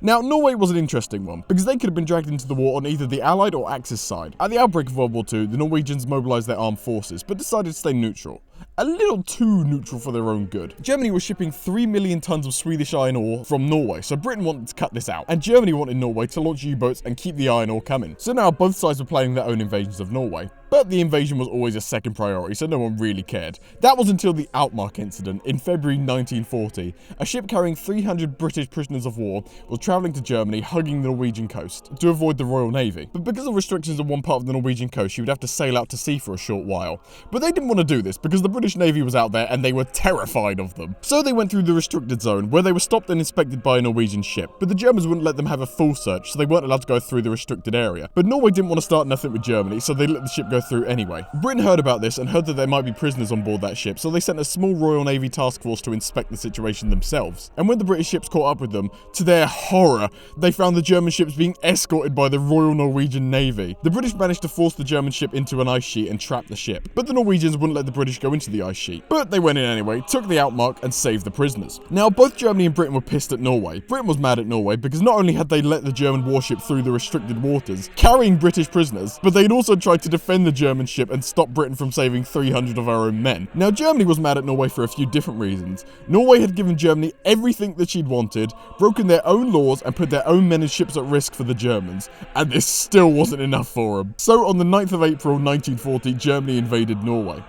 Now, Norway was an interesting one, because they could have been dragged into the war on either the Allied or Axis side. At the outbreak of World War II, the Norwegians mobilised their armed forces, but decided to stay neutral. A little too neutral for their own good. Germany was shipping 3 million tons of Swedish iron ore from Norway, so Britain wanted to cut this out. And Germany wanted Norway to launch U-boats and keep the iron ore coming. So now both sides were planning their own invasions of Norway. But the invasion was always a second priority, so no one really cared. That was until the Outmark incident in February 1940. A ship carrying 300 British prisoners of war was travelling to Germany, hugging the Norwegian coast, to avoid the Royal Navy. But because of restrictions on one part of the Norwegian coast, she would have to sail out to sea for a short while. But they didn't want to do this, because the British Navy was out there and they were terrified of them. So they went through the restricted zone, where they were stopped and inspected by a Norwegian ship. But the Germans wouldn't let them have a full search, so they weren't allowed to go through the restricted area. But Norway didn't want to start nothing with Germany, so they let the ship go through anyway. Britain heard about this and heard that there might be prisoners on board that ship, so they sent a small Royal Navy task force to inspect the situation themselves. And when the British ships caught up with them, to their horror, they found the German ships being escorted by the Royal Norwegian Navy. The British managed to force the German ship into an ice sheet and trap the ship, but the Norwegians wouldn't let the British go into the ice sheet. But they went in anyway, took the Outmark and saved the prisoners. Now, both Germany and Britain were pissed at Norway. Britain was mad at Norway because not only had they let the German warship through the restricted waters, carrying British prisoners, but they'd also tried to defend the German ship and stop Britain from saving 300 of our own men. Now, Germany was mad at Norway for a few different reasons. Norway had given Germany everything that she'd wanted, broken their own laws, and put their own men and ships at risk for the Germans. And this still wasn't enough for them. So on the 9th of April 1940, Germany invaded Norway.